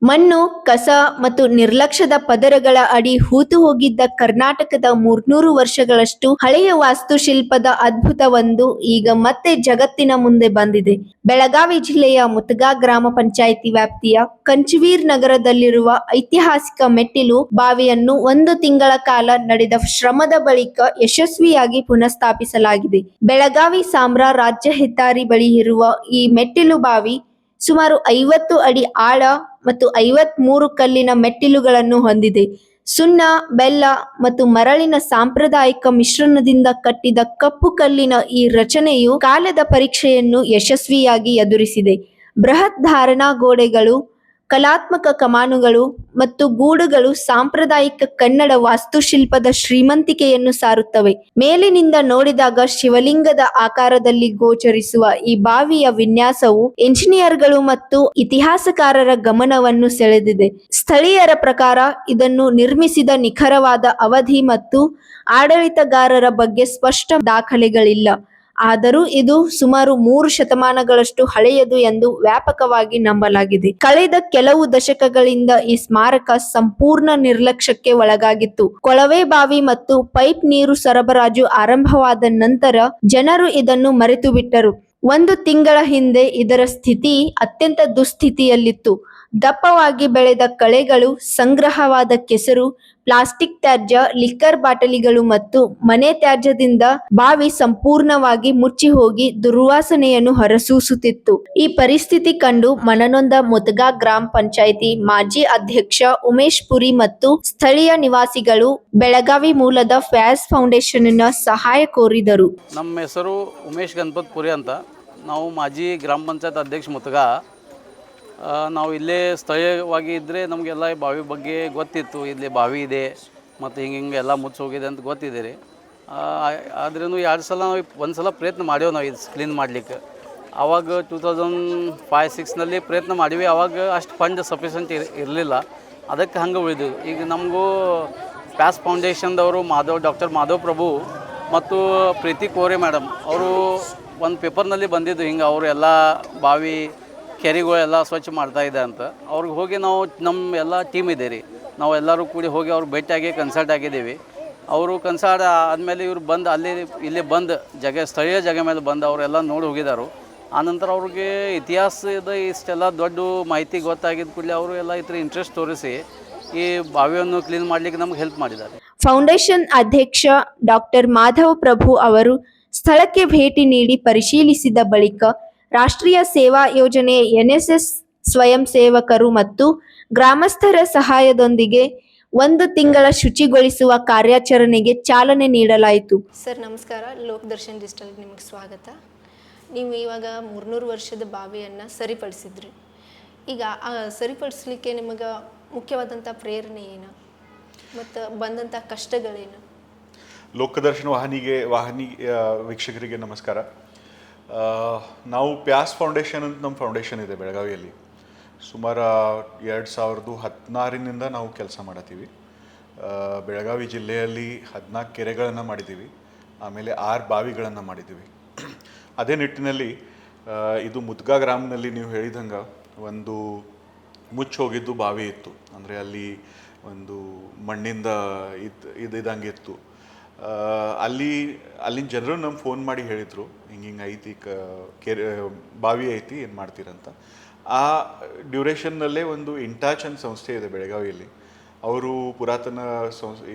ಮಣ್ಣು, ಕಸ ಮತ್ತು ನಿರ್ಲಕ್ಷ್ಯದ ಪದರಗಳ ಅಡಿ ಹೂತು ಹೋಗಿದ್ದ ಕರ್ನಾಟಕದ 300 ವರ್ಷಗಳಷ್ಟು ಹಳೆಯ ವಾಸ್ತುಶಿಲ್ಪದ ಅದ್ಭುತವೊಂದು ಈಗ ಮತ್ತೆ ಜಗತ್ತಿನ ಮುಂದೆ ಬಂದಿದೆ. ಬೆಳಗಾವಿ ಜಿಲ್ಲೆಯ ಮುತಗಾ ಗ್ರಾಮ ಪಂಚಾಯಿತಿ ವ್ಯಾಪ್ತಿಯ ಕಂಚವೀರ್ ನಗರದಲ್ಲಿರುವ ಐತಿಹಾಸಿಕ ಮೆಟ್ಟಿಲು ಬಾವಿಯನ್ನು 1 ತಿಂಗಳ ಕಾಲ ನಡೆದ ಶ್ರಮದ ಬಳಿಕ ಯಶಸ್ವಿಯಾಗಿ ಪುನಃಸ್ಥಾಪಿಸಲಾಗಿದೆ. ಬೆಳಗಾವಿ ಸಾಂಬ್ರಾ ರಾಜ್ಯ ಹೆದ್ದಾರಿ ಬಳಿ ಇರುವ ಈ ಮೆಟ್ಟಿಲು ಬಾವಿ ಸುಮಾರು 50 ಅಡಿ ಆಳ ಮತ್ತು 53 ಕಲ್ಲಿನ ಮೆಟ್ಟಿಲುಗಳನ್ನು ಹೊಂದಿದೆ. ಸುಣ್ಣ, ಬೆಲ್ಲ ಮತ್ತು ಮರಳಿನ ಸಾಂಪ್ರದಾಯಿಕ ಮಿಶ್ರಣದಿಂದ ಕಟ್ಟಿದ ಕಪ್ಪು ಕಲ್ಲಿನ ಈ ರಚನೆಯು ಕಾಲದ ಪರೀಕ್ಷೆಯನ್ನು ಯಶಸ್ವಿಯಾಗಿ ಎದುರಿಸಿದೆ. ಬೃಹತ್ ಧಾರಣಾ ಗೋಡೆಗಳು, ಕಲಾತ್ಮಕ ಕಮಾನುಗಳು ಮತ್ತು ಗೂಡುಗಳು ಸಾಂಪ್ರದಾಯಿಕ ಕನ್ನಡ ವಾಸ್ತುಶಿಲ್ಪದ ಶ್ರೀಮಂತಿಕೆಯನ್ನು ಸಾರುತ್ತವೆ. ಮೇಲಿನಿಂದ ನೋಡಿದಾಗ ಶಿವಲಿಂಗದ ಆಕಾರದಲ್ಲಿ ಗೋಚರಿಸುವ ಈ ಬಾವಿಯ ವಿನ್ಯಾಸವು ಎಂಜಿನಿಯರ್ಗಳು ಮತ್ತು ಇತಿಹಾಸಕಾರರ ಗಮನವನ್ನು ಸೆಳೆದಿದೆ. ಸ್ಥಳೀಯರ ಪ್ರಕಾರ ಇದನ್ನು ನಿರ್ಮಿಸಿದ ನಿಖರವಾದ ಅವಧಿ ಮತ್ತು ಆಡಳಿತಗಾರರ ಬಗ್ಗೆ ಸ್ಪಷ್ಟ ದಾಖಲೆಗಳಿಲ್ಲ. ಆದರೂ ಇದು ಸುಮಾರು 3 ಶತಮಾನಗಳಷ್ಟು ಹಳೆಯದು ಎಂದು ವ್ಯಾಪಕವಾಗಿ ನಂಬಲಾಗಿದೆ. ಕಳೆದ ಕೆಲವು ದಶಕಗಳಿಂದ ಈ ಸ್ಮಾರಕ ಸಂಪೂರ್ಣ ನಿರ್ಲಕ್ಷ್ಯಕ್ಕೆ ಒಳಗಾಗಿತ್ತು. ಕೊಳವೆ ಬಾವಿ ಮತ್ತು ಪೈಪ್ ನೀರು ಸರಬರಾಜು ಆರಂಭವಾದ ನಂತರ ಜನರು ಇದನ್ನು ಮರೆತು ಬಿಟ್ಟರು. 1 ತಿಂಗಳ ಹಿಂದೆ ಇದರ ಸ್ಥಿತಿ ಅತ್ಯಂತ ದುಸ್ಥಿತಿಯಲ್ಲಿತ್ತು. ದಪ್ಪವಾಗಿ ಬೆಳೆದ ಕಳೆಗಳು, ಸಂಗ್ರಹವಾದ ಕೆಸರು, ಪ್ಲಾಸ್ಟಿಕ್ ತ್ಯಾಜ್ಯ, ಲಿಕ್ಕರ್ ಬಾಟಲಿಗಳು ಮತ್ತು ಮನೆ ತ್ಯಾಜ್ಯದಿಂದ ಬಾವಿ ಸಂಪೂರ್ಣವಾಗಿ ಮುಚ್ಚಿ ಹೋಗಿ ದುರ್ವಾಸನೆಯನ್ನು ಹೊರಸೂಸುತ್ತಿತ್ತು. ಈ ಪರಿಸ್ಥಿತಿ ಕಂಡು ಮನನೊಂದ ಮುತಗಾ ಗ್ರಾಮ ಪಂಚಾಯಿತಿ ಮಾಜಿ ಅಧ್ಯಕ್ಷ ಉಮೇಶ್ ಪುರಿ ಮತ್ತು ಸ್ಥಳೀಯ ನಿವಾಸಿಗಳು ಬೆಳಗಾವಿ ಮೂಲದ ಫ್ಯಾಸ್ ಫೌಂಡೇಶನ್ನ ಸಹಾಯ ಕೋರಿದರು. ನಮ್ಮ ಹೆಸರು ಉಮೇಶ್ ಗಣಪತ್ ಪುರಿ ಅಂತ. ನಾವು ಮಾಜಿ ಗ್ರಾಮ ಪಂಚಾಯತ್ ಅಧ್ಯಕ್ಷ ಮುತಗಾ. ನಾವು ಇಲ್ಲೇ ಸ್ಥಳೀಯವಾಗಿ ಇದ್ದರೆ ನಮಗೆಲ್ಲ ಬಾವಿ ಬಗ್ಗೆ ಗೊತ್ತಿತ್ತು. ಇಲ್ಲಿ ಬಾವಿ ಇದೆ ಮತ್ತು ಹಿಂಗೆ ಎಲ್ಲ ಮುಚ್ಚಿ ಹೋಗಿದೆ ಅಂತ ಗೊತ್ತಿದೆ ರೀ. ಆದ್ರೂ 2 ಸಲ ನಾವು 1 ಸಲ ಪ್ರಯತ್ನ ಮಾಡೇವು ನಾವು ಇದು ಕ್ಲೀನ್ ಮಾಡಲಿಕ್ಕೆ. ಆವಾಗ 2005-06ನಲ್ಲಿ ಪ್ರಯತ್ನ ಮಾಡೀವಿ. ಆವಾಗ ಅಷ್ಟು ಫಂಡ್ ಸಫಿಷಿಯೆಂಟ್ ಇರಲಿಲ್ಲ, ಅದಕ್ಕೆ ಹಂಗೆ ಉಳಿದು. ಈಗ ನಮಗೂ ಪ್ಯಾಸ್ ಫೌಂಡೇಶನ್ದವರು ಡಾಕ್ಟರ್ ಮಾಧವ್ ಪ್ರಭು ಮತ್ತು ಪ್ರೀತಿ ಕೋರೆ ಮೇಡಮ್ ಅವರು ಒಂದು ಪೇಪರ್ನಲ್ಲಿ ಬಂದಿದ್ದು, ಹಿಂಗೆ ಅವರು ಎಲ್ಲ ಬಾವಿ ಕೆರೆಗಳೆಲ್ಲ ಸ್ವಚ್ಛ ಮಾಡ್ತಾಯಿದೆ ಅಂತ. ಅವ್ರಿಗೆ ಹೋಗಿ ನಾವು ನಮ್ಮ ಎಲ್ಲ ಟೀಮ್ ಇದೆ ರೀ, ನಾವು ಎಲ್ಲರೂ ಕೂಡಿ ಹೋಗಿ ಅವ್ರಿಗೆ ಭೇಟಿಯಾಗಿ ಕನ್ಸಲ್ಟ್ ಆಗಿದ್ದೀವಿ. ಅವರು ಕನ್ಸಲ್ಟ್ ಆದಮೇಲೆ ಇವ್ರು ಬಂದು ಇಲ್ಲಿ ಬಂದು ಸ್ಥಳೀಯ ಜಾಗ ಮೇಲೆ ಬಂದು ಅವರೆಲ್ಲ ನೋಡಿ ಹೋಗಿದ್ದಾರೆ. ಆನಂತರ ಅವ್ರಿಗೆ ಇತಿಹಾಸದ ಇಷ್ಟೆಲ್ಲ ದೊಡ್ಡ ಮಾಹಿತಿ ಗೊತ್ತಾಗಿದ್ದ ಕೂಡಲೇ ಅವರು ಎಲ್ಲ ಇತರ ಇಂಟ್ರೆಸ್ಟ್ ತೋರಿಸಿ ಈ ಬಾವಿಯನ್ನು ಕ್ಲೀನ್ ಮಾಡಲಿಕ್ಕೆ ನಮ್ಗೆ ಹೆಲ್ಪ್ ಮಾಡಿದ್ದಾರೆ. ಫೌಂಡೇಶನ್ ಅಧ್ಯಕ್ಷ ಡಾಕ್ಟರ್ ಮಾಧವ್ ಪ್ರಭು ಅವರು ಸ್ಥಳಕ್ಕೆ ಭೇಟಿ ನೀಡಿ ಪರಿಶೀಲಿಸಿದ ಬಳಿಕ ರಾಷ್ಟ್ರೀಯ ಸೇವಾ ಯೋಜನೆ NSS ಸ್ವಯಂ ಸೇವಕರು ಮತ್ತು ಗ್ರಾಮಸ್ಥರ ಸಹಾಯದೊಂದಿಗೆ 1 ತಿಂಗಳ ಶುಚಿಗೊಳಿಸುವ ಕಾರ್ಯಾಚರಣೆಗೆ ಚಾಲನೆ ನೀಡಲಾಯಿತು. ಸರ್ ನಮಸ್ಕಾರ, ಲೋಕ್ ದರ್ಶನ್ ಡಿಜಿಟಲ್ಗೆ ನಿಮಗೆ ಸ್ವಾಗತ. ನೀವು ಇವಾಗ 300 ವರ್ಷದ ಬಾವಿಯನ್ನು ಸರಿಪಡಿಸಿದ್ರಿ. ಈಗ ಸರಿಪಡಿಸಲಿಕ್ಕೆ ನಿಮಗೆ ಮುಖ್ಯವಾದಂಥ ಪ್ರೇರಣೆ ಏನು ಮತ್ತು ಬಂದಂಥ ಕಷ್ಟಗಳೇನು? ಲೋಕದರ್ಶನ ವಾಹಿನಿ ವೀಕ್ಷಕರಿಗೆ ನಮಸ್ಕಾರ. ನಾವು ಪ್ಯಾಸ್ ಫೌಂಡೇಶನ್ ಅಂತ ನಮ್ಮ ಫೌಂಡೇಶನ್ ಇದೆ ಬೆಳಗಾವಿಯಲ್ಲಿ. ಸುಮಾರು 2016ನಿಂದ ನಾವು ಕೆಲಸ ಮಾಡತ್ತೀವಿ. ಬೆಳಗಾವಿ ಜಿಲ್ಲೆಯಲ್ಲಿ 14 ಕೆರೆಗಳನ್ನು ಮಾಡಿದ್ದೀವಿ, ಆಮೇಲೆ 6 ಬಾವಿಗಳನ್ನು ಮಾಡಿದ್ದೀವಿ. ಅದೇ ನಿಟ್ಟಿನಲ್ಲಿ ಇದು ಮುತಗಾ ಗ್ರಾಮದಲ್ಲಿ ನೀವು ಹೇಳಿದಂಗೆ ಒಂದು ಮುಚ್ಚೋಗಿದ್ದು ಬಾವಿ ಇತ್ತು. ಅಂದರೆ ಅಲ್ಲಿ ಒಂದು ಮಣ್ಣಿಂದ ಇದ್ದಂಗೆ ಇತ್ತು. ಅಲ್ಲಿನ ಜನರು ನಮ್ಗೆ ಫೋನ್ ಮಾಡಿ ಹೇಳಿದರು, ಹಿಂಗೆ ಐತಿ ಕೆರೆ ಬಾವಿ ಐತಿ, ಏನು ಮಾಡ್ತೀರಂತ. ಆ ಡ್ಯೂರೇಷನ್ನಲ್ಲೇ ಒಂದು ಇಂಟಾಚ್ ಅಂತ ಸಂಸ್ಥೆ ಇದೆ ಬೆಳಗಾವಿಯಲ್ಲಿ. ಅವರು ಪುರಾತನ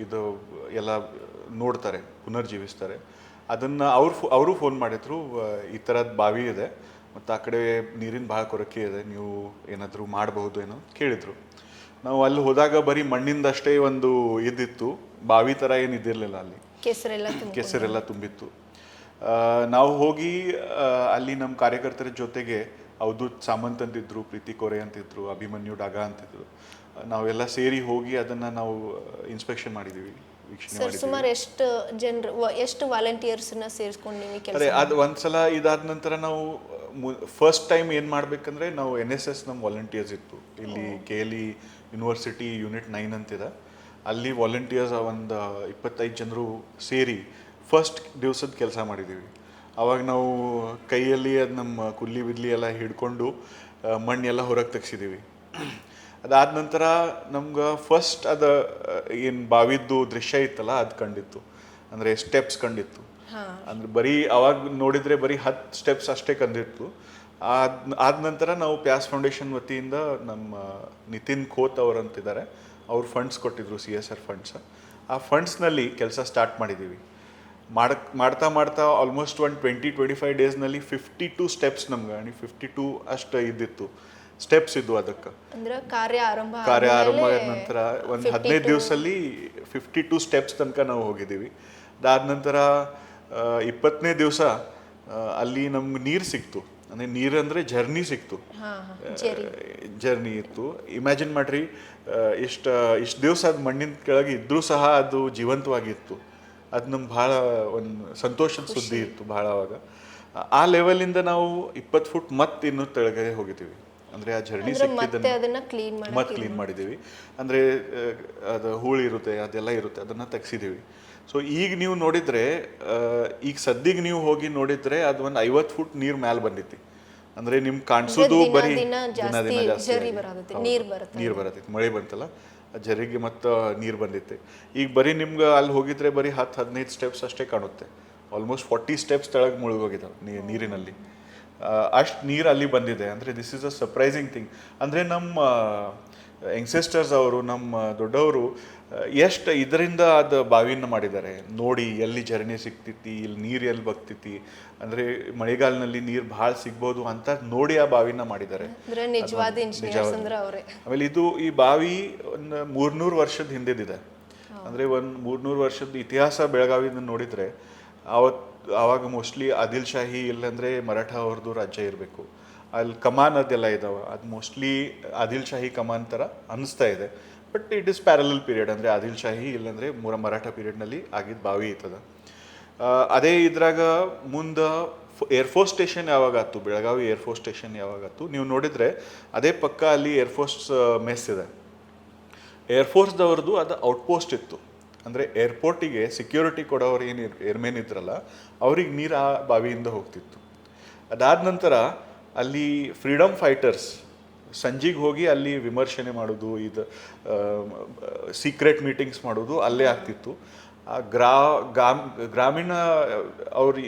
ಇದು ಎಲ್ಲ ನೋಡ್ತಾರೆ, ಪುನರ್ಜೀವಿಸ್ತಾರೆ. ಅದನ್ನು ಅವರು ಫೋನ್ ಮಾಡಿದ್ರು, ಈ ಥರದ ಬಾವಿ ಇದೆ ಮತ್ತು ಆ ಕಡೆ ನೀರಿನ ಭಾಳ ಕೊರತೆ ಇದೆ, ನೀವು ಏನಾದರೂ ಮಾಡಬಹುದು ಏನೋ ಕೇಳಿದರು. ನಾವು ಅಲ್ಲಿ ಹೋದಾಗ ಬರೀ ಮಣ್ಣಿಂದಷ್ಟೇ ಒಂದು ಇದ್ದಿತ್ತು, ಬಾವಿ ಥರ ಏನು ಇದ್ದಿರಲಿಲ್ಲ. ಅಲ್ಲಿ ಕೆಸರೆಲ್ಲ ತುಂಬಿತ್ತು. ನಾವು ಹೋಗಿ ಅಲ್ಲಿ ನಮ್ಮ ಕಾರ್ಯಕರ್ತರ ಜೊತೆಗೆ ಅವಧೂತ್ ಸಾಮಂತ್ ಅಂತಿದ್ರು, ಪ್ರೀತಿ ಕೋರೆ ಅಂತಿದ್ರು, ಅಭಿಮನ್ಯು ಡಾಗಾ ಅಂತಿದ್ರು. ನಾವೆಲ್ಲ ಸೇರಿ ಹೋಗಿ ಅದನ್ನು ನಾವು ಇನ್ಸ್ಪೆಕ್ಷನ್ ಮಾಡಿದ್ದೀವಿ, ವೀಕ್ಷಣೆ ಮಾಡಿದ್ದೀವಿ. ಸುಮಾರು ಎಷ್ಟು ವಾಲಂಟಿಯರ್ಸ್ನ ಸೇರಿಸ್ಕೊಂಡು ನೀವು ಕೆಲಸ? ಅದೇ ಅದು ಒಂದ್ಸಲ ಇದಾದ ನಂತರ ನಾವು ಫಸ್ಟ್ ಟೈಮ್ ಏನು ಮಾಡಬೇಕಂದ್ರೆ ನಾವು NSS ನಮ್ಮ ವಾಲಂಟಿಯರ್ಸ್ ಇತ್ತು. ಇಲ್ಲಿ KLE ಯೂನಿವರ್ಸಿಟಿ ಯೂನಿಟ್ 9 ಅಂತಿದೆ, ಅಲ್ಲಿ ವಾಲಂಟಿಯರ್ಸ್ ಒಂದು 25 ಜನರು ಸೇರಿ ಫಸ್ಟ್ ದಿವಸದ ಕೆಲಸ ಮಾಡಿದ್ದೀವಿ. ಆವಾಗ ನಾವು ಕೈಯಲ್ಲಿ ಅದು ನಮ್ಮ ಕುಲ್ಲಿ ಬಿದ್ಲಿ ಎಲ್ಲ ಹಿಡ್ಕೊಂಡು ಮಣ್ಣೆಲ್ಲ ಹೊರಗೆ ತೆಗ್ಸಿದ್ದೀವಿ. ಅದಾದ ನಂತರ ನಮ್ಗೆ ಫಸ್ಟ್ ಅದು ಏನು ಬಾವಿದ್ದು ದೃಶ್ಯ ಇತ್ತಲ್ಲ ಅದು ಕಂಡಿತ್ತು, ಅಂದರೆ ಸ್ಟೆಪ್ಸ್ ಕಂಡಿತ್ತು. ಅಂದ್ರೆ ಬರೀ ಅವಾಗ ನೋಡಿದರೆ ಬರೀ 10 ಸ್ಟೆಪ್ಸ್ ಅಷ್ಟೇ ಕಂಡಿತ್ತು. ಆದ ನಂತರ ನಾವು ಪ್ಯಾಸ್ ಫೌಂಡೇಶನ್ ವತಿಯಿಂದ ನಮ್ಮ ನಿತಿನ್ ಖೋತ್ ಅವರಂತಿದ್ದಾರೆ, ಅವ್ರು ಫಂಡ್ಸ್ ಕೊಟ್ಟಿದ್ರು, CSR ಫಂಡ್ಸ್. ಆ ಫಂಡ್ಸ್ನಲ್ಲಿ ಕೆಲಸ ಸ್ಟಾರ್ಟ್ ಮಾಡಿದ್ದೀವಿ. ಮಾಡ್ತಾ ಆಲ್ಮೋಸ್ಟ್ ಒಂದು 20-25 ಡೇಸ್ನಲ್ಲಿ 52 ಸ್ಟೆಪ್ಸ್ ನಮ್ಗೆ 52 ಅಷ್ಟು ಇದ್ದಿತ್ತು, ಸ್ಟೆಪ್ಸ್ ಇದ್ವು. ಅದಕ್ಕೆ ಕಾರ್ಯ ಆರಂಭ ಆದ ನಂತರ ಒಂದು 15 ದಿವಸದಲ್ಲಿ 52 ಸ್ಟೆಪ್ಸ್ ತನಕ ನಾವು ಹೋಗಿದ್ದೀವಿ. ಅದಾದ ನಂತರ 20ನೇ ದಿವಸ ಅಲ್ಲಿ ನಮ್ಗೆ ನೀರು ಸಿಕ್ತು, ಅಂದರೆ ನೀರು ಅಂದರೆ ಜರ್ನಿ ಸಿಕ್ತು, ಜರ್ನಿ ಇತ್ತು. ಇಮ್ಯಾಜಿನ್ ಮಾಡ್ರಿ, ಇಷ್ಟು ದಿವಸ ಅದು ಮಣ್ಣಿನ ಕೆಳಗೆ ಇದ್ರೂ ಸಹ ಅದು ಜೀವಂತವಾಗಿತ್ತು. ಅದು ನಮ್ಗೆ ಭಾಳ ಒಂದು ಸಂತೋಷದ ಸುದ್ದಿ ಇತ್ತು ಭಾಳ. ಅವಾಗ ಆ ಲೆವೆಲಿಂದ ನಾವು 20 ಫುಟ್ ಮತ್ತೆ ಇನ್ನೂ ತೆಳಗೆ ಹೋಗಿದ್ದೀವಿ. ಅಂದರೆ ಆ ಜರ್ನಿ ಸಿಕ್ಕಿದ್ದನ್ನು ಮತ್ತೆ ಕ್ಲೀನ್ ಮಾಡಿದ್ದೀವಿ. ಅಂದರೆ ಅದು ಹೂಳು ಇರುತ್ತೆ, ಅದೆಲ್ಲ ಇರುತ್ತೆ, ಅದನ್ನು ತೆಗ್ಸಿದ್ದೀವಿ. ಸೊ ಈಗ ನೀವು ನೋಡಿದರೆ, ಈಗ ಸದ್ಯಕ್ಕೆ ನೀವು ಹೋಗಿ ನೋಡಿದರೆ ಅದು ಒಂದು 50 ಫುಟ್ ನೀರು ಮ್ಯಾಲೆ ಬಂದಿತ್ತು. ಅಂದರೆ ನಿಮ್ಗೆ ಕಾಣಿಸೋದು ಬರೀ ದಿನ ಜಾಸ್ತಿ ನೀರು ಬರತ್ತೈತಿ. ಮಳೆ ಬಂತಲ್ಲ, ಜರಿಗೆ ಮತ್ತು ನೀರು ಬಂದಿತ್ತು. ಈಗ ಬರೀ ನಿಮ್ಗೆ ಅಲ್ಲಿ ಹೋಗಿದ್ರೆ ಬರೀ 10-15 ಸ್ಟೆಪ್ಸ್ ಅಷ್ಟೇ ಕಾಣುತ್ತೆ. ಆಲ್ಮೋಸ್ಟ್ 40 ಸ್ಟೆಪ್ಸ್ ತೆಳಗೆ ಮುಳುಗೋಗಿದ್ದಾವೆ ನೀರಿನಲ್ಲಿ. ಅಷ್ಟು ನೀರು ಅಲ್ಲಿ ಬಂದಿದೆ. ಅಂದರೆ this is a surprising thing. ಅಂದರೆ ನಮ್ಮ ಯಂಗ್ಸಿಸ್ಟರ್ಸ್ ಅವರು, ನಮ್ಮ ದೊಡ್ಡವರು ಎಷ್ಟು ಇದರಿಂದ ಅದು ಬಾವಿನ ಮಾಡಿದ್ದಾರೆ ನೋಡಿ. ಎಲ್ಲಿ ಜರ್ನಿ ಸಿಗ್ತೈತಿ, ಇಲ್ಲಿ ನೀರು ಎಲ್ಲಿ ಬಗ್ತೈತಿ, ಅಂದರೆ ಮಳೆಗಾಲದಲ್ಲಿ ನೀರು ಭಾಳ ಸಿಗ್ಬೋದು ಅಂತ ನೋಡಿ ಆ ಬಾವಿನ ಮಾಡಿದ್ದಾರೆ. ಆಮೇಲೆ ಈ ಬಾವಿ ಒಂದು 300 ವರ್ಷದ ಹಿಂದಿದೆ. ಅಂದರೆ ಒಂದು 300 ವರ್ಷದ ಇತಿಹಾಸ ಬೆಳಗಾವಿನ ನೋಡಿದರೆ ಆವಾಗ ಮೋಸ್ಟ್ಲಿ ಆದಿಲ್ ಶಾಹಿ ಇಲ್ಲಾಂದರೆ ಮರಾಠ ಅವ್ರದ್ದು ರಾಜ್ಯ ಇರಬೇಕು. ಅಲ್ಲಿ ಕಮಾನ್ ಅದೆಲ್ಲ ಇದಾವೆ, ಅದು ಮೋಸ್ಟ್ಲಿ ಆದಿಲ್ ಶಾಹಿ ಕಮಾನ್ ಥರ ಅನ್ನಿಸ್ತಾ ಇದೆ. But it is parallel period, ಅಂದರೆ ಆದಿಲ್ ಶಾಹಿ ಇಲ್ಲಾಂದರೆ ಮರಾಠ ಪೀರಿಯಡ್ನಲ್ಲಿ ಆಗಿದ್ದು ಬಾವಿ ಇರ್ತದ. ಅದೇ ಇದ್ರಾಗ ಮುಂದೆ ಏರ್ಫೋರ್ಸ್ ಸ್ಟೇಷನ್ ಯಾವಾಗಾಯ್ತು, ಬೆಳಗಾವಿ ಏರ್ಫೋರ್ಸ್ ಸ್ಟೇಷನ್ ಯಾವಾಗಾಯ್ತು ನೀವು ನೋಡಿದರೆ ಅದೇ ಪಕ್ಕ ಅಲ್ಲಿ ಏರ್ಫೋರ್ಸ್ ಮೆಸ್ ಇದೆ. ಏರ್ಫೋರ್ಸ್ದವ್ರದ್ದು ಅದು ಔಟ್ಪೋಸ್ಟ್ ಇತ್ತು. ಅಂದರೆ ಏರ್ಪೋರ್ಟಿಗೆ ಸೆಕ್ಯೂರಿಟಿ ಕೊಡೋರು ಏನು ಏರ್ಮೇನ್ ಇದ್ರಲ್ಲ, ಅವ್ರಿಗೆ ನೀರು ಆ ಬಾವಿಯಿಂದ ಹೋಗ್ತಿತ್ತು. ಅದಾದ ನಂತರ ಅಲ್ಲಿ ಫ್ರೀಡಮ್ ಫೈಟರ್ಸ್ ಸಂಜೆಗೆ ಹೋಗಿ ಅಲ್ಲಿ ವಿಮರ್ಶನೆ ಮಾಡೋದು, ಇದು ಸೀಕ್ರೆಟ್ ಮೀಟಿಂಗ್ಸ್ ಮಾಡೋದು ಅಲ್ಲೇ ಆಗ್ತಿತ್ತು. ಗ್ರಾಮೀಣ ಅವ್ರು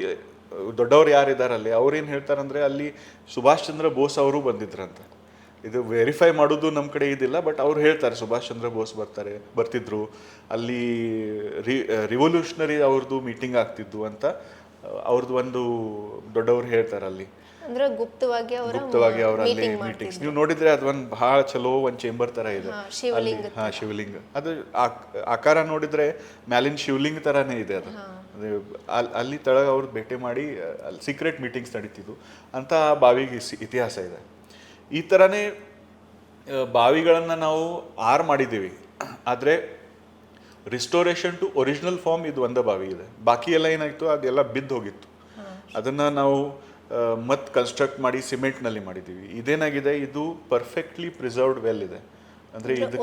ದೊಡ್ಡವ್ರು ಯಾರಿದ್ದಾರಲ್ಲಿ ಅವ್ರೇನು ಹೇಳ್ತಾರಂದರೆ ಅಲ್ಲಿ ಸುಭಾಷ್ ಚಂದ್ರ ಬೋಸ್ ಅವರು ಬಂದಿದ್ರಂತೆ. ಇದು ವೆರಿಫೈ ಮಾಡೋದು ನಮ್ಮ ಕಡೆ ಇದಿಲ್ಲ, ಬಟ್ ಅವ್ರು ಹೇಳ್ತಾರೆ ಸುಭಾಷ್ ಚಂದ್ರ ಬೋಸ್ ಬರ್ತಿದ್ರು ಅಲ್ಲಿ, ರಿವಲ್ಯೂಷನರಿ ಅವ್ರದ್ದು ಮೀಟಿಂಗ್ ಆಗ್ತಿದ್ದು ಅಂತ ಅವ್ರದ್ದು ಒಂದು ದೊಡ್ಡವ್ರು ಹೇಳ್ತಾರೆ ಅಲ್ಲಿ. ಗುಪ್ತವಾಗಿ ಅವ್ರ ಅಲ್ಲಿ ಮೀಟಿಂಗ್ಸ್ ನೀವು ನೋಡಿದ್ರೆ ಅದು ಒಂದು ಭಾಳ ಚಲೋ ಒಂದು ಚೇಂಬರ್ ಥರ ಇದೆ. ಶಿವಲಿಂಗ ಅದು ಆಕಾರ ನೋಡಿದ್ರೆ ಮ್ಯಾಲಿನ ಶಿವಲಿಂಗ ಥರನೇ ಇದೆ ಅದು. ಅಲ್ಲಿ ತಳಗ ಅವ್ರು ಭೇಟಿ ಮಾಡಿ ಅಲ್ಲಿ ಸೀಕ್ರೆಟ್ ಮೀಟಿಂಗ್ಸ್ ನಡೀತಿದ್ವು ಅಂತ ಬಾವಿಗೆ ಇತಿಹಾಸ ಇದೆ. ಈ ಥರನೇ ಬಾವಿಗಳನ್ನು ನಾವು ಮಾಡಿದ್ದೀವಿ. ಆದರೆ ರಿಸ್ಟೋರೇಷನ್ ಟು ಒರಿಜಿನಲ್ ಫಾರ್ಮ್ ಇದು ಒಂದೇ ಬಾವಿ ಇದೆ. ಬಾಕಿ ಎಲ್ಲ ಏನಾಯಿತು, ಅದೆಲ್ಲ ಬಿದ್ದು ಹೋಗಿತ್ತು. ಅದನ್ನು ನಾವು ಮತ್ತೆ ಕನ್ಸ್ಟ್ರಕ್ಟ್ ಮಾಡಿ ಸಿಮೆಂಟ್ನಲ್ಲಿ ಮಾಡಿದ್ದೀವಿ. ಇದೇನಾಗಿದೆ, ಇದು ಪರ್ಫೆಕ್ಟ್ಲಿ ಪ್ರಿಸರ್ವ್ಡ್ ವೆಲ್ ಇದೆ. ಅಂದರೆ ಇದು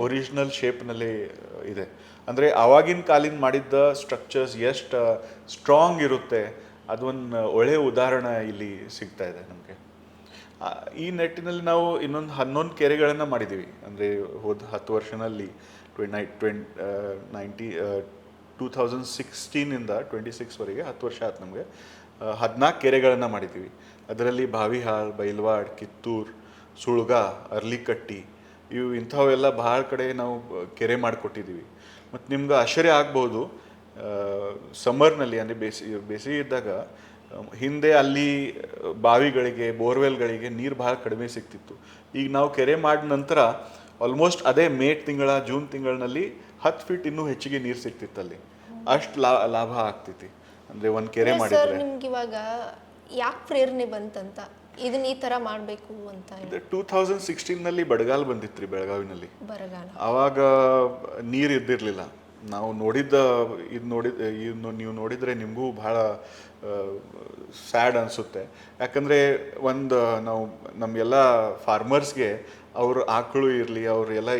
ಒರಿಜಿನಲ್ ಶೇಪ್ನಲ್ಲಿ ಇದೆ. ಅಂದರೆ ಆವಾಗಿನ ಕಾಲಿನ ಮಾಡಿದ್ದ ಸ್ಟ್ರಕ್ಚರ್ಸ್ ಎಷ್ಟು ಸ್ಟ್ರಾಂಗ್ ಇರುತ್ತೆ ಅದೊಂದು ಒಳ್ಳೆಯ ಉದಾಹರಣೆ ಇಲ್ಲಿ ಸಿಗ್ತಾ ಇದೆ ನಮಗೆ. ಈ ನಿಟ್ಟಿನಲ್ಲಿ ನಾವು ಇನ್ನೊಂದು 11 ಕೆರೆಗಳನ್ನು ಮಾಡಿದ್ದೀವಿ. ಅಂದರೆ ಹೋದ 10 ವರ್ಷದಲ್ಲಿ 2016ಇಂದ 26ವರೆಗೆ 10 ವರ್ಷ ಆಯ್ತು ನಮಗೆ. 14 ಕೆರೆಗಳನ್ನು ಮಾಡಿದ್ದೀವಿ. ಅದರಲ್ಲಿ ಬಾವಿಹಾಳ್, ಬೈಲ್ವಾಡ್, ಕಿತ್ತೂರು, ಸುಳ್ಗ, ಅರ್ಲಿಕಟ್ಟಿ ಇಂಥವೆಲ್ಲ ಭಾಳ ಕಡೆ ನಾವು ಕೆರೆ ಮಾಡಿಕೊಟ್ಟಿದ್ದೀವಿ. ಮತ್ತು ನಿಮ್ಗೆ ಆಶ್ಚರ್ಯ ಆಗ್ಬೋದು, ಸಮ್ಮರ್ನಲ್ಲಿ ಅಂದರೆ ಬೇಸಿಗೆ ಇದ್ದಾಗ ಹಿಂದೆ ಅಲ್ಲಿ ಬಾವಿಗಳಿಗೆ, ಬೋರ್ವೆಲ್ಗಳಿಗೆ ನೀರು ಭಾಳ ಕಡಿಮೆ ಸಿಗ್ತಿತ್ತು. ಈಗ ನಾವು ಕೆರೆ ಮಾಡಿದ ನಂತರ ಆಲ್ಮೋಸ್ಟ್ ಅದೇ ಜೂನ್ ತಿಂಗಳಿನಲ್ಲಿ 10 ಫೀಟ್ ಇನ್ನೂ ಹೆಚ್ಚಿಗೆ ನೀರು ಸಿಗ್ತಿತ್ತು ಅಲ್ಲಿ. ಅಷ್ಟು ಲಾಭ ಆಗ್ತೈತಿ ಅಂದರೆ ಒಂದು ಕೆರೆ ಮಾಡಿದ್ರೆ. ನಿಮ್ಗೆ ಇವಾಗ ಯಾಕೆ ಪ್ರೇರಣೆ ಬಂತಂತ ಇದನ್ನ ಈ ಥರ ಮಾಡಬೇಕು ಅಂತ? 2016ನಲ್ಲಿ ಬರಗಾಲ ಬಂದಿತ್ತು ರೀ ಬೆಳಗಾವಿನಲ್ಲಿ. ಆವಾಗ ನೀರು ಇದ್ದಿರಲಿಲ್ಲ. ನಾವು ನೋಡಿದ್ದ ನೀವು ನೋಡಿದರೆ ನಿಮಗೂ ಭಾಳ ಸ್ಯಾಡ್ ಅನಿಸುತ್ತೆ. ಯಾಕಂದರೆ ನಾವು ನಮಗೆಲ್ಲ ಫಾರ್ಮರ್ಸ್ಗೆ ಅವ್ರ ಆಕಳು ಇರಲಿ, ಅವರು ಎಲ್ಲ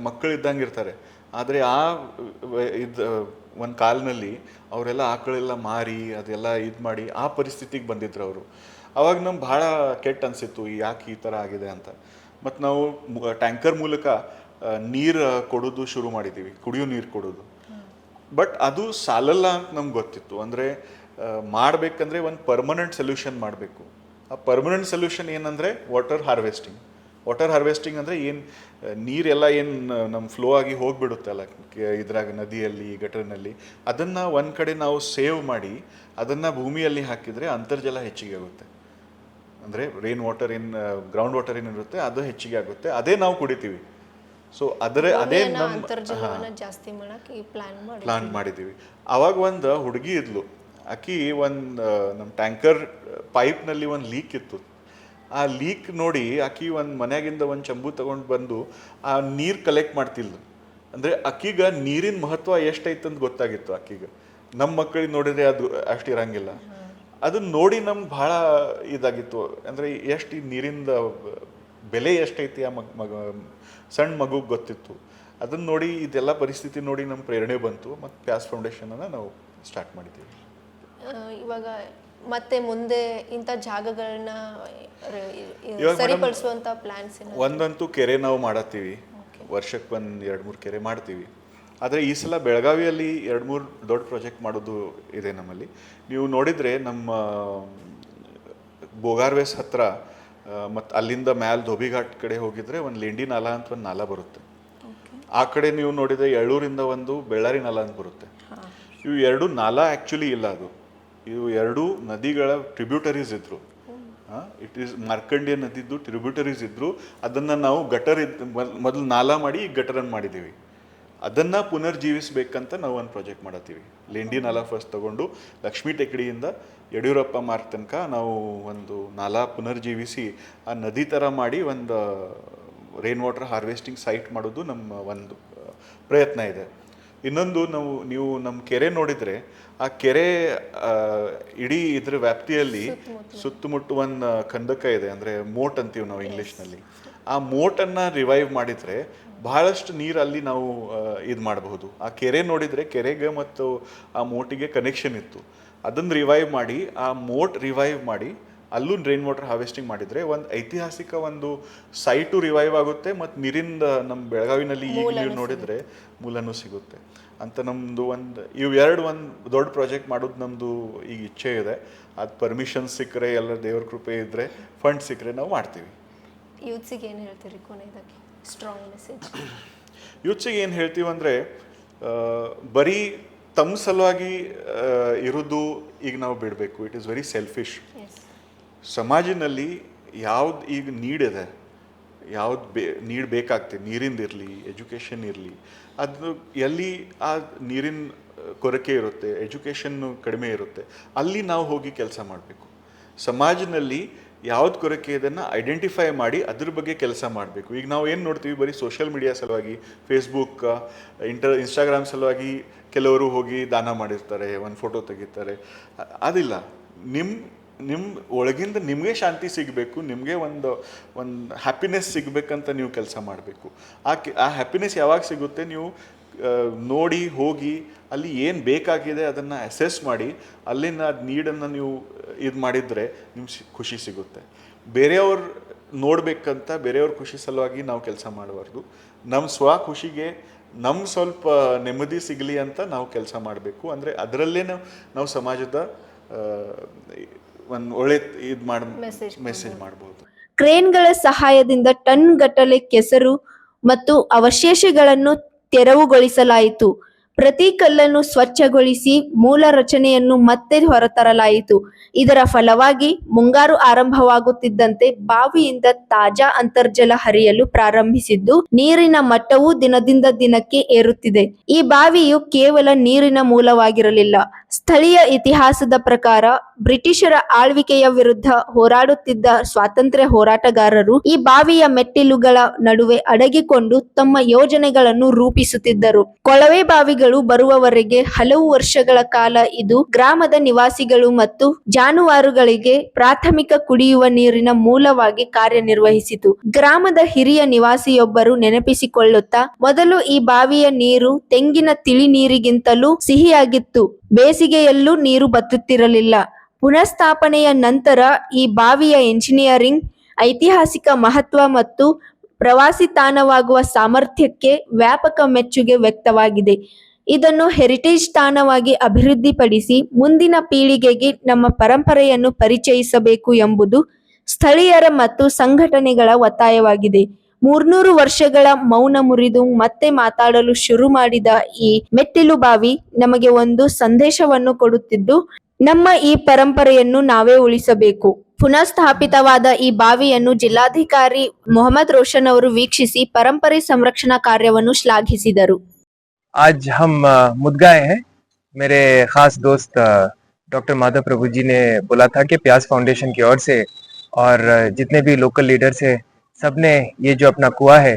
ಮಕ್ಕಳು ಇದ್ದಂಗೆ ಇರ್ತಾರೆ. ಆದರೆ ಒಂದು ಕಾಲದಲ್ಲಿ ಅವರೆಲ್ಲ ಆಕಳೆಲ್ಲ ಮಾರಿ ಅದೆಲ್ಲ ಮಾಡಿ ಆ ಪರಿಸ್ಥಿತಿಗೆ ಬಂದಿದ್ರು ಅವರು. ಅವಾಗ ನಮ್ಗೆ ಭಾಳ ಕೆಟ್ಟ ಅನಿಸಿತ್ತು, ಯಾಕೆ ಈ ಥರ ಆಗಿದೆ ಅಂತ. ಮತ್ತು ನಾವು ಟ್ಯಾಂಕರ್ ಮೂಲಕ ನೀರು ಕೊಡೋದು ಶುರು ಮಾಡಿದ್ದೀವಿ, ಕುಡಿಯೋ ನೀರು ಕೊಡೋದು. ಬಟ್ ಅದು ಸಾಲಲ್ಲ ಅಂತ ನಮ್ಗೆ ಗೊತ್ತಿತ್ತು. ಅಂದರೆ ಮಾಡಬೇಕಂದ್ರೆ ಒಂದು ಪರ್ಮನೆಂಟ್ ಸೊಲ್ಯೂಷನ್ ಮಾಡಬೇಕು. ಆ ಪರ್ಮನೆಂಟ್ ಸೊಲ್ಯೂಷನ್ ಏನಂದರೆ ವಾಟರ್ ಹಾರ್ವೆಸ್ಟಿಂಗ್ ಅಂದರೆ ಏನು, ನೀರೆಲ್ಲ ಏನು ನಮ್ಮ ಫ್ಲೋ ಆಗಿ ಹೋಗಿಬಿಡುತ್ತಲ್ಲ ಇದ್ರಾಗ, ನದಿಯಲ್ಲಿ, ಗಟರ್ನಲ್ಲಿ, ಅದನ್ನು ಒಂದು ಕಡೆ ನಾವು ಸೇವ್ ಮಾಡಿ ಅದನ್ನು ಭೂಮಿಯಲ್ಲಿ ಹಾಕಿದರೆ ಅಂತರ್ಜಲ ಹೆಚ್ಚಿಗೆ ಆಗುತ್ತೆ. ಅಂದರೆ ರೈನ್ ವಾಟರ್ ಗ್ರೌಂಡ್ ವಾಟರ್ ಏನಿರುತ್ತೆ ಅದು ಹೆಚ್ಚಿಗೆ ಆಗುತ್ತೆ, ಅದೇ ನಾವು ಕುಡಿತೀವಿ. ಸೊ ಅದೇ ನಮ್ಮ ಅಂತರ್ಜಲವನ್ನ ಜಾಸ್ತಿ ಮಾಡಕ್ಕೆ ಈ ಪ್ಲಾನ್ ಮಾಡಿದ್ದೀವಿ. ಆವಾಗ ಒಂದು ಹುಡುಗಿ ಇದ್ಲು, ಆಕಿ ಒಂದು ನಮ್ಮ ಟ್ಯಾಂಕರ್ ಪೈಪ್ನಲ್ಲಿ ಒಂದು ಲೀಕ್ ಇತ್ತು. ಆ ಲೀಕ್ ನೋಡಿ ಆಕಿ ಒಂದು ಮನೆಯಾಗಿಂದ ಒಂದು ಚಂಬು ತಗೊಂಡು ಬಂದು ಆ ನೀರು ಕಲೆಕ್ಟ್ ಮಾಡ್ತಿಲ್ಲ. ಅಂದರೆ ಆಕಿಗೆ ನೀರಿನ ಮಹತ್ವ ಎಷ್ಟೈತಂತ ಗೊತ್ತಾಗಿತ್ತು ಆಕಿಗೆ. ನಮ್ಮ ಮಕ್ಕಳಿಗೆ ನೋಡಿದರೆ ಅದು ಅಷ್ಟು ಇರಂಗಿಲ್ಲ. ಅದನ್ನ ನೋಡಿ ನಮ್ಗೆ ಭಾಳ ಇದಾಗಿತ್ತು. ಅಂದರೆ ಎಷ್ಟು ಈ ನೀರಿಂದ ಬೆಲೆ ಎಷ್ಟೈತಿ ಆ ಸಣ್ಣ ಮಗುಗೆ ಗೊತ್ತಿತ್ತು. ಅದನ್ನು ನೋಡಿ ಇದೆಲ್ಲ ಪರಿಸ್ಥಿತಿ ನೋಡಿ ನಮ್ಮ ಪ್ರೇರಣೆ ಬಂತು ಮತ್ತು ಪ್ಯಾಸ್ ಫೌಂಡೇಶನನ್ನು ನಾವು ಸ್ಟಾರ್ಟ್ ಮಾಡಿದ್ದೀವಿ. ಇವಾಗ ಮತ್ತೆ ಮುಂದೆ ಇಂಥ ಜಾಗಗಳನ್ನ ಸರಿಪಡಿಸುವಂಥ ಪ್ಲಾನ್ಸ್ ಒಂದಂತೂ ಕೆರೆ ನಾವು ಮಾಡತ್ತೀವಿ, ವರ್ಷಕ್ಕೆ ಒಂದು 2-3 ಕೆರೆ ಮಾಡ್ತೀವಿ. ಆದರೆ ಈ ಸಲ ಬೆಳಗಾವಿಯಲ್ಲಿ 2-3 ದೊಡ್ಡ ಪ್ರಾಜೆಕ್ಟ್ ಮಾಡೋದು ಇದೆ ನಮ್ಮಲ್ಲಿ. ನೀವು ನೋಡಿದರೆ ನಮ್ಮ ಬೋಗಾರ್ವೇಸ್ ಹತ್ರ ಮತ್ತು ಅಲ್ಲಿಂದ ಮ್ಯಾಲೆ ಧೋಬಿಘಾಟ್ ಕಡೆ ಹೋಗಿದ್ರೆ ಒಂದು ಲೇಂಡಿ ನಾಲಾ ಅಂತ ಒಂದು ನಾಲಾ ಬರುತ್ತೆ. ಆ ಕಡೆ ನೀವು ನೋಡಿದರೆ ಎಳ್ಳೂರಿಂದ ಒಂದು ಬೆಳ್ಳಾರಿ ನಾಲಾ ಅಂತ ಬರುತ್ತೆ. ಇವು 2 ನಾಲಾ ಆ್ಯಕ್ಚುಲಿ ಇಲ್ಲ, ಇವು 2 ನದಿಗಳ ಟ್ರಿಬ್ಯೂಟರೀಸ್ ಇದ್ರು. ಇಟ್ ಈಸ್ ಮಾರ್ಕಂಡಿಯ ನದಿದ್ದು ಟ್ರಿಬ್ಯೂಟರೀಸ್ ಇದ್ರು. ಅದನ್ನು ನಾವು ಮೊದಲು ನಾಲಾ ಮಾಡಿ ಈಗ ಗಟರನ್ನು ಮಾಡಿದ್ದೀವಿ. ಅದನ್ನು ಪುನರ್ಜೀವಿಸ್ಬೇಕಂತ ನಾವು ಒಂದು ಪ್ರಾಜೆಕ್ಟ್ ಮಾಡತ್ತೀವಿ. ಲೇಂಡಿ ನಾಲಾ ಫಸ್ಟ್ ತಗೊಂಡು ಲಕ್ಷ್ಮೀ ಟೆಕಡಿಯಿಂದ ಯಡಿಯೂರಪ್ಪ ಮಾರ್ಕ್ ತನಕ ನಾವು ಒಂದು ನಾಲಾ ಪುನರ್ಜೀವಿಸಿ ಆ ನದಿ ಥರ ಮಾಡಿ ಒಂದು ರೈನ್ ವಾಟರ್ ಹಾರ್ವೆಸ್ಟಿಂಗ್ ಸೈಟ್ ಮಾಡೋದು ನಮ್ಮ ಒಂದು ಪ್ರಯತ್ನ ಇದೆ. ಇನ್ನೊಂದು ನೀವು ನಮ್ಮ ಕೆರೆ ನೋಡಿದರೆ ಆ ಕೆರೆ ಇಡೀ ಇದ್ರ ವ್ಯಾಪ್ತಿಯಲ್ಲಿ ಸುತ್ತಮುತ್ತ ಒಂದು ಖಂದಕ ಇದೆ, ಅಂದರೆ ಮೋಟ್ ಅಂತೀವಿ ನಾವು ಇಂಗ್ಲೀಷ್ನಲ್ಲಿ. ಆ ಮೋಟನ್ನು ರಿವೈವ್ ಮಾಡಿದರೆ ಬಹಳಷ್ಟು ನೀರು ಅಲ್ಲಿ ನಾವು ಇದು ಮಾಡಬಹುದು. ಆ ಕೆರೆ ನೋಡಿದರೆ ಕೆರೆಗೆ ಮತ್ತು ಆ ಮೋಟಿಗೆ ಕನೆಕ್ಷನ್ ಇತ್ತು. ಅದನ್ನು ರಿವೈವ್ ಮಾಡಿ, ಆ ಮೋಟ್ ರಿವೈವ್ ಮಾಡಿ ಅಲ್ಲೂ ರೈನ್ ವಾಟರ್ ಹಾರ್ವೆಸ್ಟಿಂಗ್ ಮಾಡಿದರೆ ಒಂದು ಐತಿಹಾಸಿಕ ಒಂದು ಸೈಟು ರಿವೈವ್ ಆಗುತ್ತೆ ಮತ್ತು ನೀರಿಂದ ನಮ್ಮ ಬೆಳಗಾವಿನಲ್ಲಿ ಈಗ ನೀವು ನೋಡಿದರೆ ಮೂಲನೂ ಸಿಗುತ್ತೆ ಅಂತ ನಮ್ಮದು ಒಂದು ದೊಡ್ಡ ಪ್ರಾಜೆಕ್ಟ್ ಮಾಡೋದು ನಮ್ಮದು ಈಗ ಇಚ್ಛೆ ಇದೆ. ಅದು ಪರ್ಮಿಷನ್ ಸಿಕ್ಕರೆ, ಎಲ್ಲ ದೇವ್ರ ಕೃಪೆ ಇದ್ದರೆ, ಫಂಡ್ ಸಿಕ್ಕರೆ ನಾವು ಮಾಡ್ತೀವಿ. ಯೂತ್ಸಿಗೆ ಏನು ಹೇಳ್ತೀರಿ ಕೊನೆಯದಾಗಿ ಸ್ಟ್ರಾಂಗ್ ಮೆಸೇಜ್? ಯೂತ್ಸಿಗೆ ಏನು ಹೇಳ್ತೀವಿ ಅಂದರೆ, ಬರೀ ತಮ್ಮ ಸಲುವಾಗಿ ಇರೋದು ಈಗ ನಾವು ಬಿಡಬೇಕು. It is very selfish. ಸಮಾಜದಲ್ಲಿ ಯಾವ್ದು ಈಗ ನೀಡಿದೆ, ಯಾವ್ದು ನೀಡ್ ಬೇಕಾಗ್ತದೆ, ನೀರಿಂದ ಇರಲಿ, ಎಜುಕೇಷನ್ ಇರಲಿ, ಅದು ಎಲ್ಲಿ ಆ ನೀರಿನ ಕೊರತೆ ಇರುತ್ತೆ, ಎಜುಕೇಷನ್ನು ಕಡಿಮೆ ಇರುತ್ತೆ, ಅಲ್ಲಿ ನಾವು ಹೋಗಿ ಕೆಲಸ ಮಾಡಬೇಕು. ಸಮಾಜದಲ್ಲಿ ಯಾವ್ದು ಕೊರತೆ ಇದನ್ನು ಐಡೆಂಟಿಫೈ ಮಾಡಿ ಅದ್ರ ಬಗ್ಗೆ ಕೆಲಸ ಮಾಡಬೇಕು. ಈಗ ನಾವು ಏನು ನೋಡ್ತೀವಿ, ಬರೀ ಸೋಷಿಯಲ್ ಮೀಡಿಯಾ ಸಲುವಾಗಿ, ಫೇಸ್ಬುಕ್, ಇನ್ಸ್ಟಾಗ್ರಾಮ್ ಸಲುವಾಗಿ ಕೆಲವರು ಹೋಗಿ ದಾನ ಮಾಡಿರ್ತಾರೆ, ಒಂದು ಫೋಟೋ ತೆಗಿತಾರೆ. ಅದಿಲ್ಲ. ನಿಮ್ಮ ಒಳಗಿಂದ ನಿಮಗೆ ಶಾಂತಿ ಸಿಗಬೇಕು, ನಿಮಗೆ ಒಂದು ಹ್ಯಾಪಿನೆಸ್ ಸಿಗಬೇಕಂತ ನೀವು ಕೆಲಸ ಮಾಡಬೇಕು. ಆ ಹ್ಯಾಪಿನೆಸ್ ಯಾವಾಗ ಸಿಗುತ್ತೆ, ನೀವು ನೋಡಿ ಹೋಗಿ ಅಲ್ಲಿ ಏನು ಬೇಕಾಗಿದೆ ಅದನ್ನು ಅಸೆಸ್ ಮಾಡಿ ಅಲ್ಲಿನ ನೀಡನ್ನು ನೀವು ಇದು ಮಾಡಿದರೆ ನಿಮ್ಗೆ ಖುಷಿ ಸಿಗುತ್ತೆ. ಬೇರೆಯವ್ರು ನೋಡಬೇಕಂತ ಬೇರೆಯವ್ರ ಖುಷಿ ಸಲುವಾಗಿ ನಾವು ಕೆಲಸ ಮಾಡಬಾರ್ದು. ನಮ್ಮ ಖುಷಿಗೆ ಸ್ವಲ್ಪ ನೆಮ್ಮದಿ ಸಿಗಲಿ ಅಂತ ನಾವು ಕೆಲಸ ಮಾಡಬೇಕು. ಅಂದರೆ ಅದರಲ್ಲೇ ನಾವು ಸಮಾಜದ ಒಂದು ಒಳ್ಳೆ ಇದು ಮೆಸೇಜ್ ಮಾಡ್ಬೋದು. ಕ್ರೇನ್ಗಳ ಸಹಾಯದಿಂದ ಟನ್ ಗಟ್ಟಲೆ ಕೆಸರು ಮತ್ತು ಅವಶೇಷಗಳನ್ನು ತೆರವುಗೊಳಿಸಲಾಯಿತು. ಪ್ರತಿ ಕಲ್ಲನ್ನು ಸ್ವಚ್ಛಗೊಳಿಸಿ ಮೂಲ ರಚನೆಯನ್ನು ಮತ್ತೆ ಹೊರತರಲಾಯಿತು. ಇದರ ಫಲವಾಗಿ ಮುಂಗಾರು ಆರಂಭವಾಗುತ್ತಿದ್ದಂತೆ ಬಾವಿಯಿಂದ ತಾಜಾ ಅಂತರ್ಜಲ ಹರಿಯಲು ಪ್ರಾರಂಭಿಸಿದ್ದು, ನೀರಿನ ಮಟ್ಟವೂ ದಿನದಿಂದ ದಿನಕ್ಕೆ ಏರುತ್ತಿದೆ. ಈ ಬಾವಿಯು ಕೇವಲ ನೀರಿನ ಮೂಲವಾಗಿರಲಿಲ್ಲ. ಸ್ಥಳೀಯ ಇತಿಹಾಸದ ಪ್ರಕಾರ ಬ್ರಿಟಿಷರ ಆಳ್ವಿಕೆಯ ವಿರುದ್ಧ ಹೋರಾಡುತ್ತಿದ್ದ ಸ್ವಾತಂತ್ರ್ಯ ಹೋರಾಟಗಾರರು ಈ ಬಾವಿಯ ಮೆಟ್ಟಿಲುಗಳ ನಡುವೆ ಅಡಗಿಕೊಂಡು ತಮ್ಮ ಯೋಜನೆಗಳನ್ನು ರೂಪಿಸುತ್ತಿದ್ದರು. ಕೊಳವೆ ಬಾವಿಗಳು ಬರುವವರೆಗೆ ಹಲವು ವರ್ಷಗಳ ಕಾಲ ಇದು ಗ್ರಾಮದ ನಿವಾಸಿಗಳು ಮತ್ತು ಜಾನುವಾರುಗಳಿಗೆ ಪ್ರಾಥಮಿಕ ಕುಡಿಯುವ ನೀರಿನ ಮೂಲವಾಗಿ ಕಾರ್ಯನಿರ್ವಹಿಸಿತು. ಗ್ರಾಮದ ಹಿರಿಯ ನಿವಾಸಿಯೊಬ್ಬರು ನೆನಪಿಸಿಕೊಳ್ಳುತ್ತಾ, ಮೊದಲು ಈ ಬಾವಿಯ ನೀರು ತೆಂಗಿನ ತಿಳಿ ನೀರಿಗಿಂತಲೂ ಸಿಹಿಯಾಗಿತ್ತು. ಬೇಸಿಗೆಯಲ್ಲೂ ನೀರು ಬತ್ತುತ್ತಿರಲಿಲ್ಲ. ಪುನಃಸ್ಥಾಪನೆಯ ನಂತರ ಈ ಬಾವಿಯ ಎಂಜಿನಿಯರಿಂಗ್, ಐತಿಹಾಸಿಕ ಮಹತ್ವ ಮತ್ತು ಪ್ರವಾಸಿ ತಾಣವಾಗುವ ಸಾಮರ್ಥ್ಯಕ್ಕೆ ವ್ಯಾಪಕ ಮೆಚ್ಚುಗೆ ವ್ಯಕ್ತವಾಗಿದೆ. ಇದನ್ನು ಹೆರಿಟೇಜ್ ತಾಣವಾಗಿ ಅಭಿವೃದ್ಧಿಪಡಿಸಿ ಮುಂದಿನ ಪೀಳಿಗೆಗೆ ನಮ್ಮ ಪರಂಪರೆಯನ್ನು ಪರಿಚಯಿಸಬೇಕು ಎಂಬುದು ಸ್ಥಳೀಯರ ಮತ್ತು ಸಂಘಟನೆಗಳ ಒತ್ತಾಯವಾಗಿದೆ. 300 ವರ್ಷಗಳ ಮೌನ ಮುರಿದು ಮತ್ತೆ ಮಾತಾಡಲು ಶುರು ಮಾಡಿದ ಈ ಮೆಟ್ಟಿಲು ಬಾವಿ ನಮಗೆ ಒಂದು ಸಂದೇಶವನ್ನು ಕೊಡುತ್ತಿದ್ದು, ನಮ್ಮ ಈ ಪರಂಪರೆಯನ್ನು ನಾವೇ ಉಳಿಸಬೇಕು. ಪುನಃ ಸ್ಥಾಪಿತವಾದ ಈ ಬಾವಿಯನ್ನು ಜಿಲ್ಲಾಧಿಕಾರಿ ಮೊಹಮ್ಮದ್ ರೋಷನ್ ಅವರು ವೀಕ್ಷಿಸಿ ಪರಂಪರೆ ಸಂರಕ್ಷಣಾ ಕಾರ್ಯವನ್ನು ಶ್ಲಾಘಿಸಿದರು. आज हम मुद्गा आए हैं। मेरे खास दोस्त डॉक्टर माधव प्रभु जी ने बोला था कि प्यास फाउंडेशन की ओर से और जितने भी लोकल लीडर्स हैं सब ने ये जो अपना कुआं है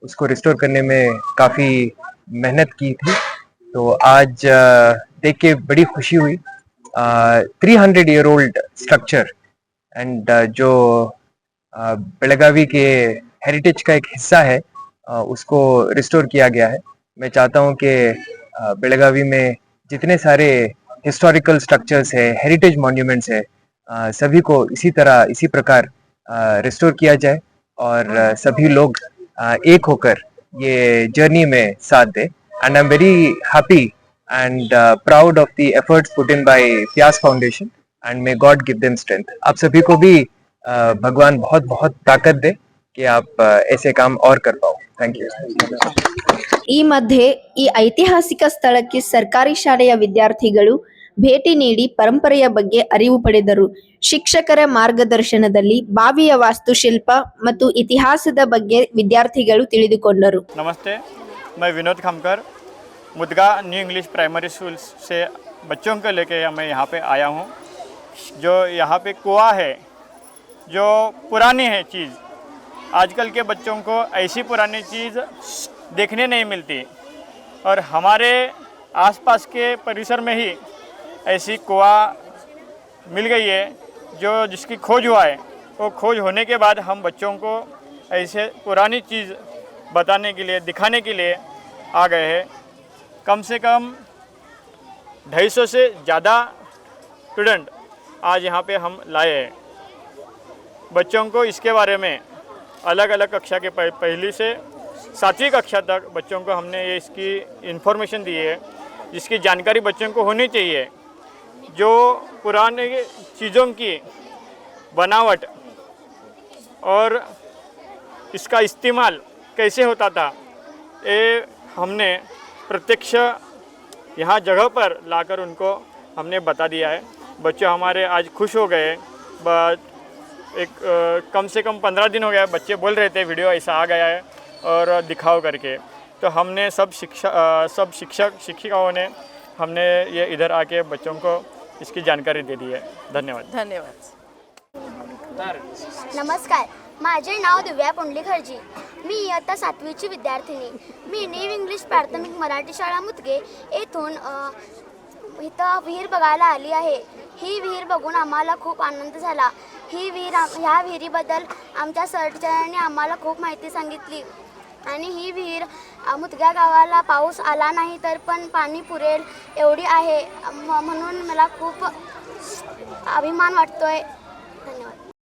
उसको रिस्टोर करने में काफ़ी मेहनत की थी। तो आज देख के बड़ी खुशी हुई। 300 ईयर ओल्ड स्ट्रक्चर एंड जो बेलगावी के हेरिटेज का एक हिस्सा है उसको रिस्टोर किया गया है। मैं चाहता हूं कि बेलगावी में जितने सारे हिस्टोरिकल स्ट्रक्चर्स है, हेरिटेज मॉन्यूमेंट्स है, सभी को इसी प्रकार रिस्टोर किया जाए और सभी लोग एक होकर ये जर्नी में साथ दें। And I am very happy and proud of the efforts put in by Pyaas foundation and may God give them strength. आप सभी को भी भगवान बहुत बहुत ताकत दे कि आप ऐसे काम और कर पाओ। Thank you. ಈ ಮಧ್ಯೆ ಈ ಐತಿಹಾಸಿಕ ಸ್ಥಳಕ್ಕೆ ಸರ್ಕಾರಿ ಶಾಲೆಯ ವಿದ್ಯಾರ್ಥಿಗಳು ಭೇಟಿ ನೀಡಿ ಪರಂಪರೆಯ ಬಗ್ಗೆ ಅರಿವು ಪಡೆದರು. ಶಿಕ್ಷಕರ ಮಾರ್ಗದರ್ಶನದಲ್ಲಿ ಬಾವಿಯ ವಾಸ್ತುಶಿಲ್ಪ ಮತ್ತು ಇತಿಹಾಸದ ಬಗ್ಗೆ ವಿದ್ಯಾರ್ಥಿಗಳು ತಿಳಿದುಕೊಂಡರು. नमस्ते, मैं Vinod Khamkar Mudga new English primary school से बच्चों को लेके मैं यहाँ पे आया हूँ। जो यहाँ पे कुआं है जो पुरानी है चीज़, आजकल के बच्चों को ऐसी पुरानी चीज़ देखने नहीं मिलती और हमारे आसपास के परिसर में ही ऐसी कुआं मिल गई है जो जिसकी खोज हुआ है। वो खोज होने के बाद हम बच्चों को ऐसे पुरानी चीज़ बताने के लिए, दिखाने के लिए आ गए हैं। कम से कम 250 से ज़्यादा स्टूडेंट आज यहाँ पे हम लाए हैं। बच्चों को इसके बारे में अलग अलग कक्षा के पहली से 7वीं कक्षा तक बच्चों को हमने ये इसकी इन्फॉर्मेशन दी है, जिसकी जानकारी बच्चों को होनी चाहिए। जो पुराने चीज़ों की बनावट और इसका इस्तेमाल कैसे होता था, ये हमने प्रत्यक्ष यहाँ जगह पर लाकर उनको हमने बता दिया है। बच्चे हमारे आज खुश हो गए। कम से कम 15 दिन हो गया, बच्चे बोल रहे थे वीडियो ऐसा आ गया है और दिखाओ करके। तो हमने सब शिक्षक शिक्षिकाओं ने हमने ये इधर आके बच्चों को इसकी जानकारी दे दी है। धन्यवाद। नमस्कार, माझे नाव दिव्या पुंडलिक हरजी. मी इयत्ता 7वीची विद्यार्थिनी. मी न्यू इंग्लिश प्राथमिक मराठी शाळा मुदगे येथून इथं विहीर बघायला आली आहे. ही विहीर बघून आम्हाला खूप आनंद झाला. ह्या विहिरीबद्दल आमच्या सरच्यांनी आम्हाला खूप माहिती सांगितली आणि ही विहीर मुदगा गावाला पाऊस आला नाही तर पण पाणी पुरेल एवढी आहे, म्हणून मला खूप अभिमान वाटतोय. धन्यवाद.